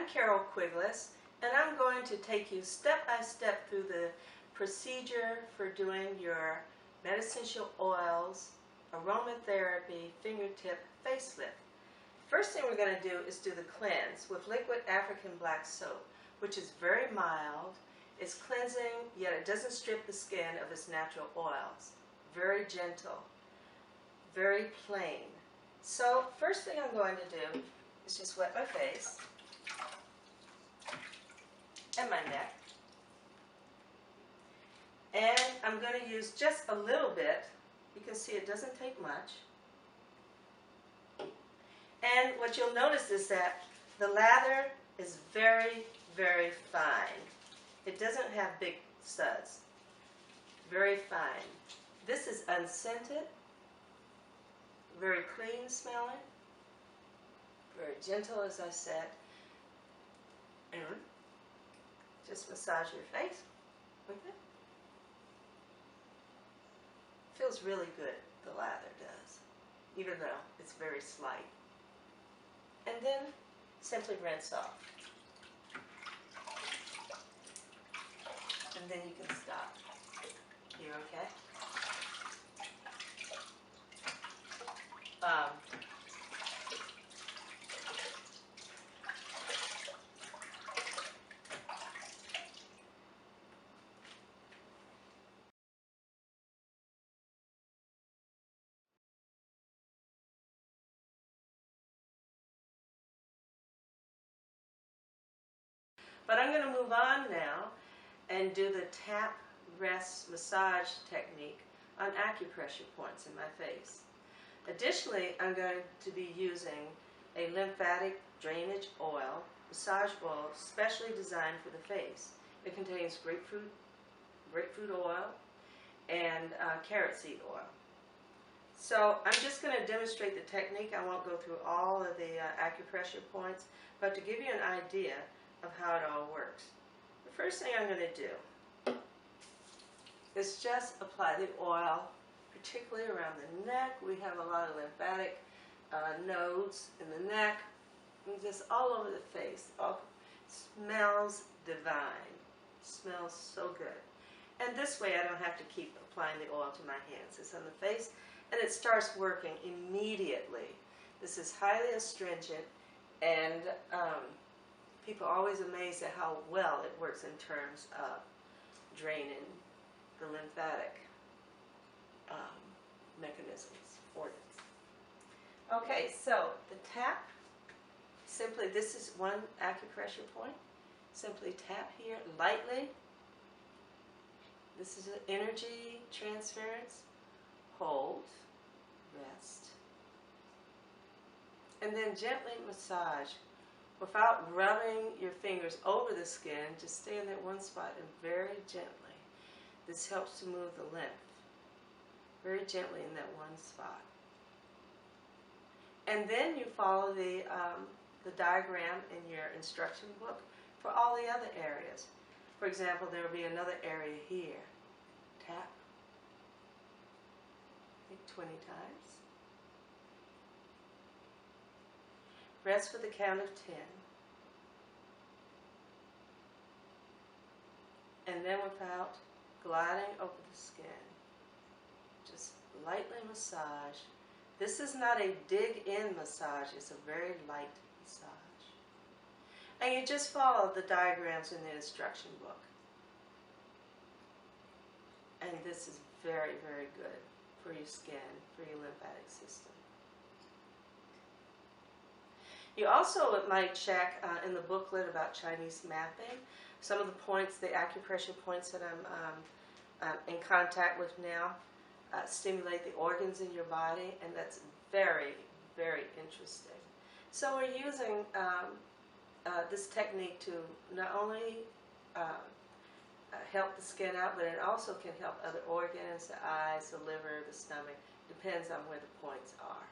I'm Carol Quiglis, and I'm going to take you step by step through the procedure for doing your MEDESSENTIAL oils, aromatherapy, fingertip facelift. First thing we're going to do is do the cleanse with liquid African black soap, which is very mild. It's cleansing, yet it doesn't strip the skin of its natural oils. Very gentle, very plain. So first thing I'm going to do is just wet my face and my neck. And I'm going to use just a little bit. You can see it doesn't take much. And what you'll notice is that the lather is very, very fine. It doesn't have big studs. Very fine. This is unscented, very clean smelling, very gentle, as I said. And just massage your face with it. Feels really good, the lather does, even though it's very slight. And then simply rinse off. And then you can stop. You're okay? But I'm going to move on now and do the tap, rest, massage technique on acupressure points in my face. Additionally, I'm going to be using a lymphatic drainage oil, massage oil, specially designed for the face. It contains grapefruit oil, and carrot seed oil. So I'm just going to demonstrate the technique. I won't go through all of the acupressure points, but to give you an idea of how it all works. The first thing I'm going to do is just apply the oil, particularly around the neck. We have a lot of lymphatic nodes in the neck, and just all over the face. All smells divine. Smells so good. And this way I don't have to keep applying the oil to my hands. It's on the face, and it starts working immediately. This is highly astringent, and people are always amazed at how well it works in terms of draining the lymphatic mechanisms, organs. Okay, so the tap, simply, this is one acupressure point. Simply tap here lightly. This is an energy transference. Hold, rest, and then gently massage without rubbing your fingers over the skin. Just stay in that one spot and very gently. This helps to move the lymph very gently in that one spot. And then you follow the diagram in your instruction book for all the other areas. For example, there will be another area here. Tap. I think 20 times. Rest for the count of 10. And then without gliding over the skin, just lightly massage. This is not a dig-in massage, it's a very light massage. And you just follow the diagrams in the instruction book. And this is very, very good for your skin, for your lymphatic system. You also might check in the booklet about Chinese mapping some of the points, the acupressure points that I'm in contact with now, stimulate the organs in your body, and that's very, very interesting. So we're using this technique to not only help the skin out, but it also can help other organs, the eyes, the liver, the stomach. Depends on where the points are.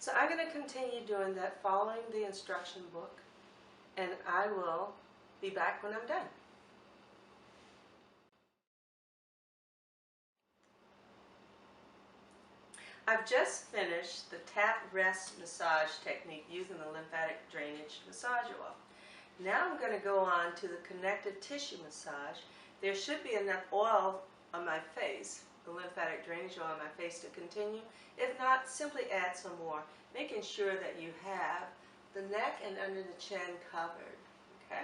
So I'm going to continue doing that following the instruction book, and I will be back when I'm done. I've just finished the tap rest massage technique using the lymphatic drainage massage oil. Now I'm going to go on to the connective tissue massage. There should be enough oil on my face, the lymphatic drainage oil on my face, to continue. If not, simply add some more, making sure that you have the neck and under the chin covered. Okay?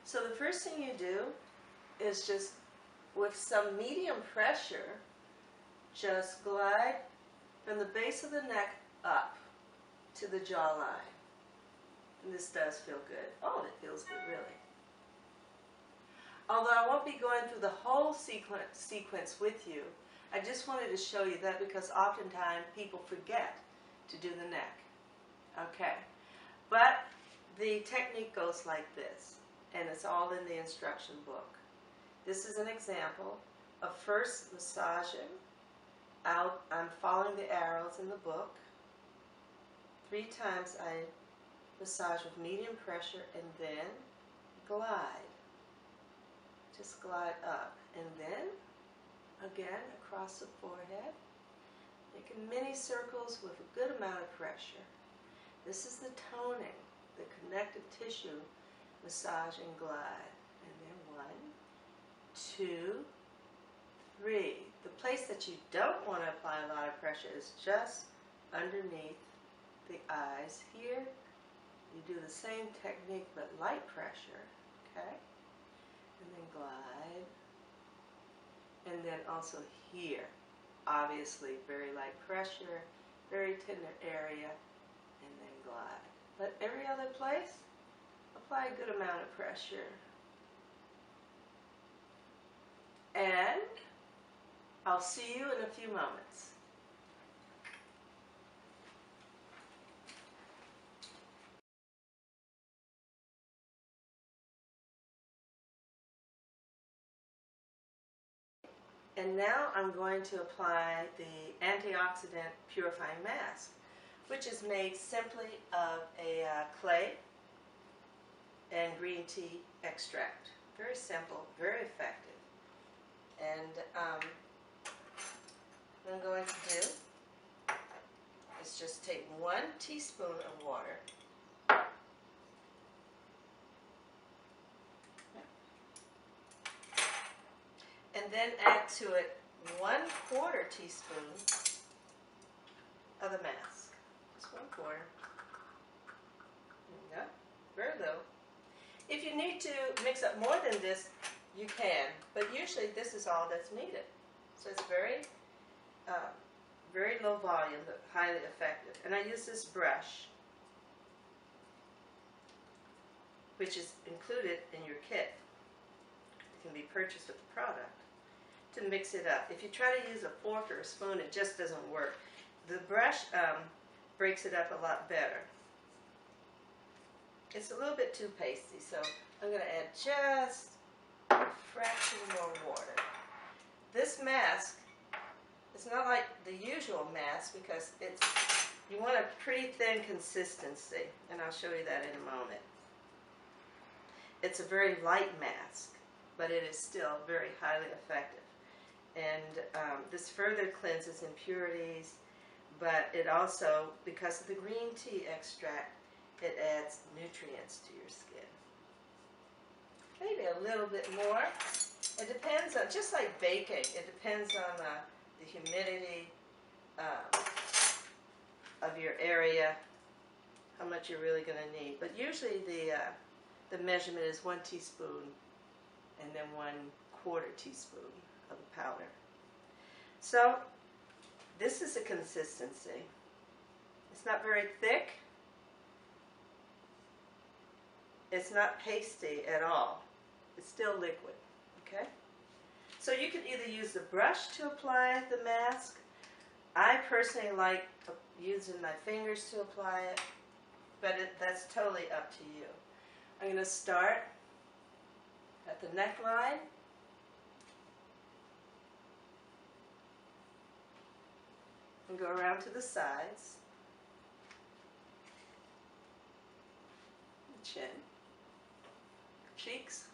So the first thing you do is just, with some medium pressure, just glide from the base of the neck up to the jawline. And this does feel good. Oh, it feels good, really. Although I won't be going through the whole sequence with you, I just wanted to show you that because oftentimes people forget to do the neck. Okay. But the technique goes like this, and it's all in the instruction book. This is an example of first massaging out. I'm following the arrows in the book. 3 times I massage with medium pressure and then glide. Just glide up and then again across the forehead, making mini circles with a good amount of pressure. This is the toning, the connective tissue massage and glide. And then 1, 2, 3. The place that you don't want to apply a lot of pressure is just underneath the eyes here. You do the same technique but light pressure, okay? And then glide. And then also here, obviously very light pressure, very tender area, and then glide. But every other place, apply a good amount of pressure. And I'll see you in a few moments. And now I'm going to apply the antioxidant purifying mask, which is made simply of a clay and green tea extract. Very simple, very effective. And what I'm going to do is just take 1 teaspoon of water and then add to it 1/4 teaspoon of the mask. Just 1/4. Yeah, very little. If you need to mix up more than this, you can, but usually this is all that's needed. So it's very low volume, but highly effective. And I use this brush, which is included in your kit. It can be purchased with the product, to mix it up. If you try to use a fork or a spoon, it just doesn't work. The brush breaks it up a lot better. It's a little bit too pasty, so I'm going to add just a fraction more water. This mask, it's not like the usual mask because you want a pretty thin consistency, and I'll show you that in a moment. It's a very light mask, but it is still very highly effective. And this further cleanses impurities, but it also, because of the green tea extract, it adds nutrients to your skin. Maybe a little bit more. It depends on, just like baking, it depends on the humidity of your area, how much you're really going to need. But usually the measurement is 1 teaspoon and then 1/4 teaspoon of the powder. So this is the consistency. It's not very thick. It's not pasty at all. It's still liquid, okay? So you can either use the brush to apply the mask. I personally like using my fingers to apply it, but that's totally up to you. I'm going to start at the neckline. And go around to the sides. Chin. Cheeks.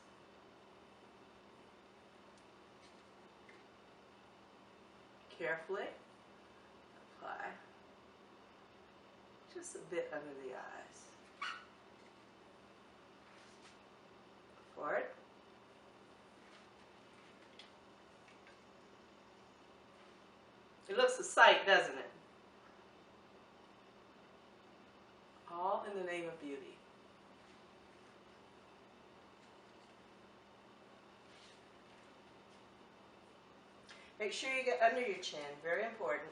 Carefully apply. just a bit under the eyes. Forward. It looks a sight, doesn't it? All in the name of beauty. Make sure you get under your chin, very important.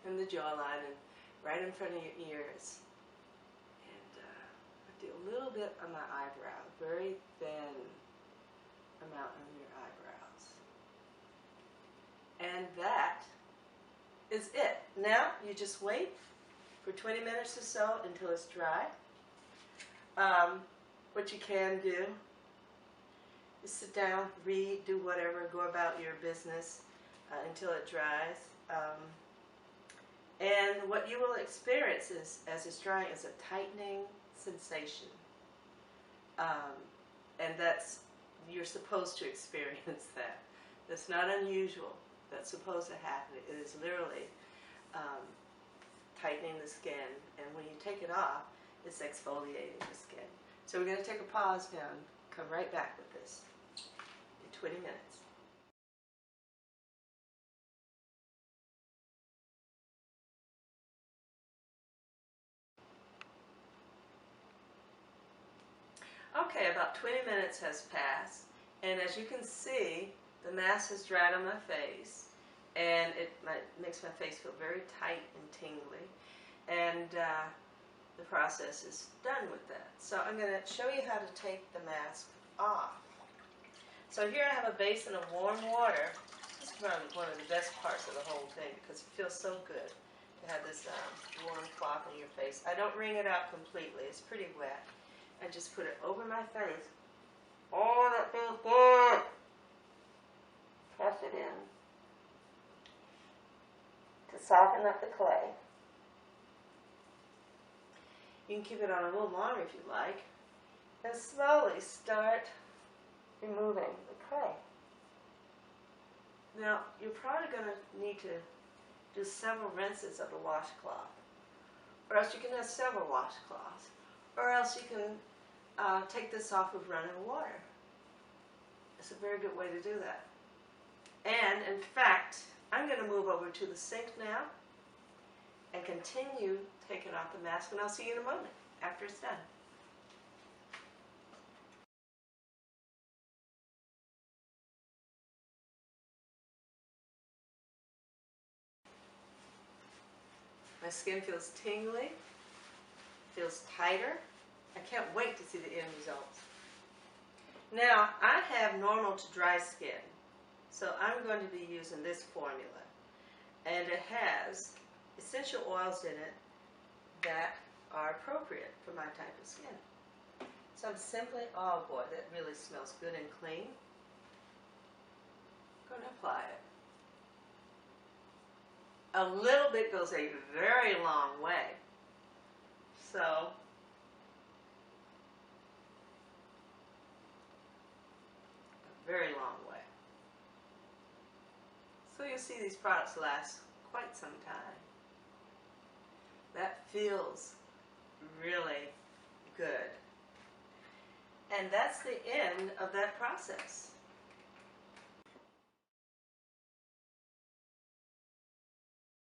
And the jawline and right in front of your ears. And I do a little bit on my eyebrow, very thin amount on your eyebrows. And that is it. Now you just wait for 20 minutes or so until it's dry. What you can do is sit down, read, do whatever, go about your business until it dries. And what you will experience is, as it's drying, is a tightening sensation. And you're supposed to experience that. That's not unusual. That's supposed to happen. It is literally tightening the skin. And when you take it off, it's exfoliating the skin. So we're going to take a pause now and come right back with this in 20 minutes. Okay, about 20 minutes has passed, and as you can see, the mask has dried on my face, and it makes my face feel very tight and tingly, and the process is done with that. So I'm going to show you how to take the mask off. So here I have a basin of warm water. This is probably one of the best parts of the whole thing because it feels so good to have this warm cloth on your face. I don't wring it out completely. It's pretty wet. I just put it over my face. Oh, that feels good. Press it in to soften up the clay. You can keep it on a little longer if you like. And slowly start removing the clay. Now, you're probably going to need to do several rinses of the washcloth. Or else you can have several washcloths. Or else you can take this off with running water. It's a very good way to do that. And in fact, I'm going to move over to the sink now and continue taking off the mask, and I'll see you in a moment after it's done. My skin feels tingly, feels tighter. I can't wait to see the end results. Now, I have normal to dry skin, so I'm going to be using this formula. And it has essential oils in it that are appropriate for my type of skin. So I'm simply, oh boy, that really smells good and clean. I'm going to apply it. A little bit goes a very long way. So, a very long way. So you'll see these products last quite some time. That feels really good. And that's the end of that process.